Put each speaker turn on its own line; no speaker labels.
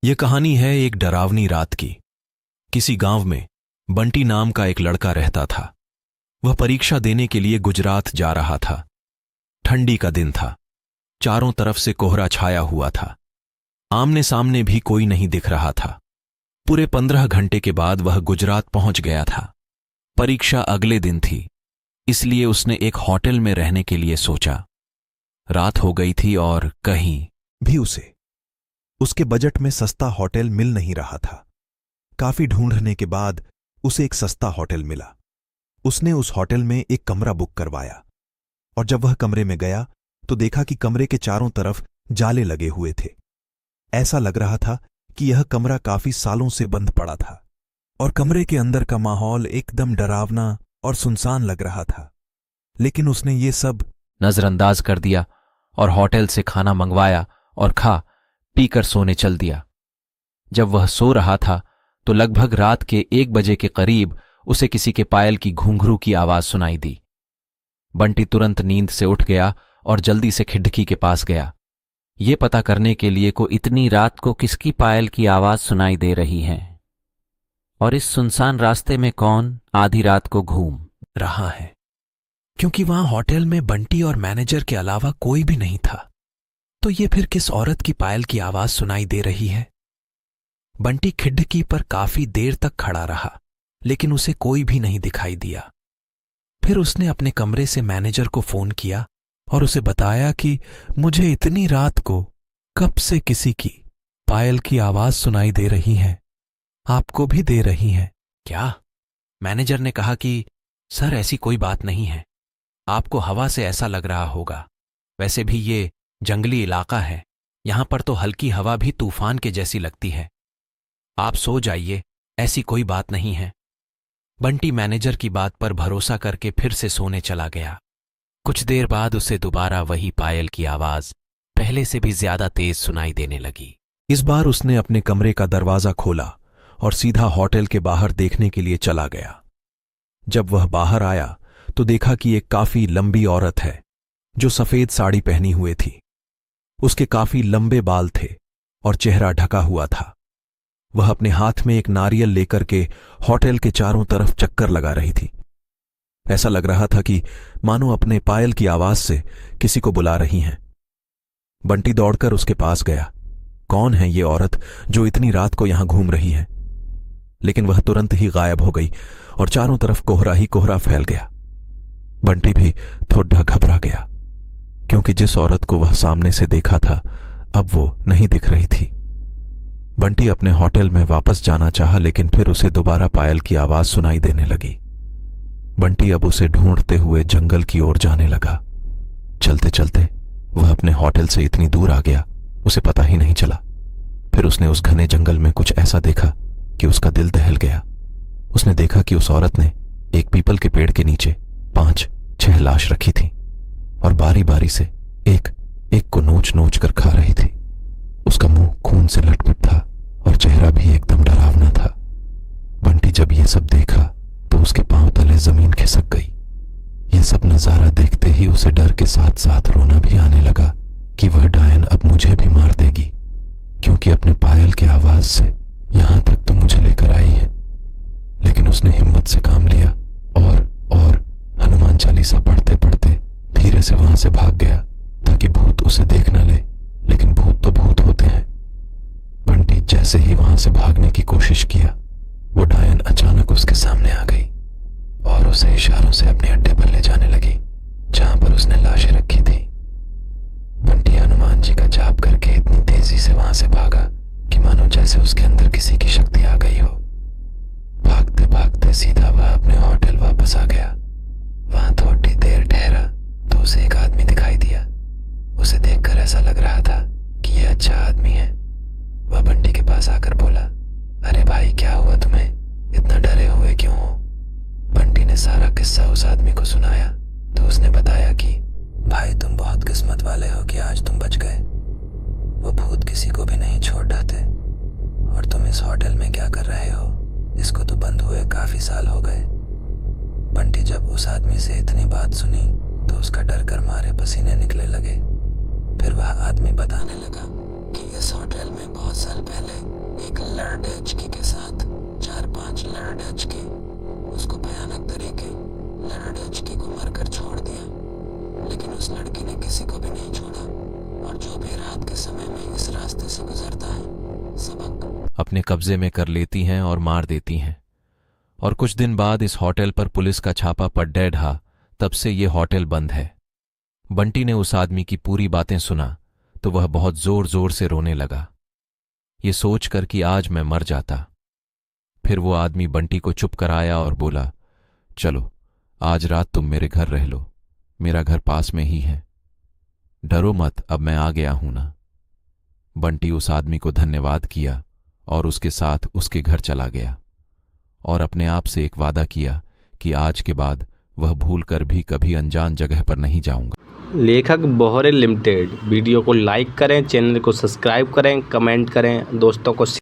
यह कहानी है एक डरावनी रात की। किसी गांव में बंटी नाम का एक लड़का रहता था। वह परीक्षा देने के लिए गुजरात जा रहा था। ठंडी का दिन था। चारों तरफ से कोहरा छाया हुआ था। आमने सामने भी कोई नहीं दिख रहा था। पूरे 15 घंटे के बाद वह गुजरात पहुंच गया था। परीक्षा अगले दिन थी, इसलिए उसने एक होटल में रहने के लिए सोचा। रात हो गई थी और कहीं
भी उसे उसके बजट में सस्ता होटल मिल नहीं रहा था। काफी ढूंढने के बाद उसे एक सस्ता होटल मिला। उसने उस होटल में एक कमरा बुक करवाया और जब वह कमरे में गया तो देखा कि कमरे के चारों तरफ जाले लगे हुए थे। ऐसा लग रहा था कि यह कमरा काफी सालों से बंद पड़ा था और कमरे के अंदर का माहौल एकदम डरावना और सुनसान लग रहा था। लेकिन उसने ये सब
नजरअंदाज कर दिया और होटल से खाना मंगवाया और खा पीकर सोने चल दिया। जब वह सो रहा था तो लगभग रात के 1 बजे के करीब उसे किसी के पायल की घुंघरू की आवाज सुनाई दी। बंटी तुरंत नींद से उठ गया और जल्दी से खिड़की के पास गया, ये पता करने के लिए को इतनी रात को किसकी पायल की आवाज सुनाई दे रही है और इस सुनसान रास्ते में कौन आधी रात को घूम
रहा है, क्योंकि वहां होटल में बंटी और मैनेजर के अलावा कोई भी नहीं था। तो ये फिर किस औरत की पायल की आवाज सुनाई दे रही है? बंटी खिड़की पर काफी देर तक खड़ा रहा, लेकिन उसे कोई भी नहीं दिखाई दिया। फिर उसने अपने कमरे से मैनेजर को फोन किया और उसे बताया कि मुझे इतनी रात को कब से किसी की पायल की आवाज सुनाई दे रही है। आपको भी दे रही है क्या? मैनेजर ने कहा कि सर, ऐसी कोई बात नहीं है, आपको हवा से ऐसा लग रहा होगा। वैसे भी ये जंगली इलाका है, यहां पर तो हल्की हवा भी तूफान के जैसी लगती है। आप सो जाइए, ऐसी कोई बात नहीं है। बंटी मैनेजर की बात पर भरोसा करके फिर से सोने चला गया। कुछ देर बाद उसे दोबारा वही पायल की आवाज पहले से भी ज्यादा तेज सुनाई देने लगी।
इस बार उसने अपने कमरे का दरवाजा खोला और सीधा होटल के बाहर देखने के लिए चला गया। जब वह बाहर आया तो देखा कि एक काफी लंबी औरत है जो सफेद साड़ी पहनी हुए थी। उसके काफी लंबे बाल थे और चेहरा ढका हुआ था। वह अपने हाथ में एक नारियल लेकर के होटल के चारों तरफ चक्कर लगा रही थी। ऐसा लग रहा था कि मानो अपने पायल की आवाज से किसी को बुला रही हैं। बंटी दौड़कर उसके पास गया। कौन है ये औरत जो इतनी रात को यहां घूम रही है? लेकिन वह तुरंत ही गायब हो गई और चारों तरफ कोहरा ही कोहरा फैल गया। बंटी भी थोड़ा घबरा गया, क्योंकि जिस औरत को वह सामने से देखा था अब वो नहीं दिख रही थी। बंटी अपने होटल में वापस जाना चाहा, लेकिन फिर उसे दोबारा पायल की आवाज सुनाई देने लगी। बंटी अब उसे ढूंढते हुए जंगल की ओर जाने लगा। चलते चलते वह अपने होटल से इतनी दूर आ गया, उसे पता ही नहीं चला। फिर उसने उस घने जंगल में कुछ ऐसा देखा कि उसका दिल दहल गया। उसने देखा कि उस औरत ने एक पीपल के पेड़ के नीचे 5-6 लाश रखी थी और बारी बारी से एक एक को नोच नोच कर खा रही थी। उसका मुंह खून से लटपट था और चेहरा भी एकदम डरावना था। बंटी जब यह सब देखा तो उसके पांव तले जमीन खिसक गई। यह सब नजारा देखते ही उसे डर के साथ साथ रोना भी आने लगा कि वह डायन अब मुझे भी मार देगी, क्योंकि अपने पायल की आवाज से यहां तक तो मुझे लेकर आई है। लेकिन उसने हिम्मत से काम लिया और हनुमान चालीसा पढ़ते पढ़ते धीरे से वहां से भाग गया ताकि भूत उसे देख न ले। लेकिन भूत तो भूत होते हैं। बंटी जैसे ही वहां से भागने की कोशिश किया, वो डायन अचानक उसके सामने आ गई और उसे इशारों से अपने अड्डे पर ले जाने लगी, जहां पर उसने लाशें रखी थी। बंटी हनुमान जी का जाप करके इतनी तेजी से वहां से भागा कि मानो जैसे उसके अंदर किसी की शक्ति आ गई हो। भागते भागते सीधा वह अपने होटल वापस आ गया। वहां थोड़ी देर ठहरा तो उसे एक आदमी दिखाई दिया। उसे देखकर ऐसा लग रहा था कि यह अच्छा आदमी है। वह बंटी के पास आकर बोला, अरे भाई, क्या हुआ तुम्हें? इतना डरे हुए क्यों हो? बंटी ने सारा किस्सा उस आदमी को सुनाया तो उसने बताया कि भाई, तुम बहुत किस्मत वाले हो कि आज तुम बच गए। वो भूत किसी को भी नहीं छोड़ जाते। और तुम इस होटल में क्या कर रहे हो? इसको तो बंद हुए काफी साल हो गए। बंटी जब उस आदमी से इतनी बात सुनी तो उसका डर कर मारे पसीने निकले लगे। फिर वह आदमी बताने लगा कि इस होटल में बहुत साल पहले
लड़डेचकी के साथ 4-5 लड़डेचकी उसको भयानक तरीके लड़डेचकी को मरकर छोड़ दिया, लेकिन उस लड़की ने किसी को भी नहीं छोड़ा। और जो भी रात के समय में इस रास्ते से गुजरता है सबक
अपने कब्जे में कर लेती हैं और मार देती हैं। और कुछ दिन बाद इस होटल पर पुलिस का छापा पड़ ढा, तब से ये होटल बंद है। बंटी ने उस आदमी की पूरी बातें सुना तो वह बहुत जोर जोर से रोने लगा, ये सोचकर कि आज मैं मर जाता। फिर वो आदमी बंटी को चुप कराया और बोला, चलो आज रात तुम मेरे घर रह लो, मेरा घर पास में ही है, डरो मत, अब मैं आ गया हूं ना। बंटी उस आदमी को धन्यवाद किया और उसके साथ उसके घर चला गया और अपने आप से एक वादा किया कि आज के बाद वह भूलकर भी कभी अनजान जगह पर नहीं जाऊंगा।
लेखक बोहरे लिमिटेड। वीडियो को लाइक करें, चैनल को सब्सक्राइब करें, कमेंट करें, दोस्तों को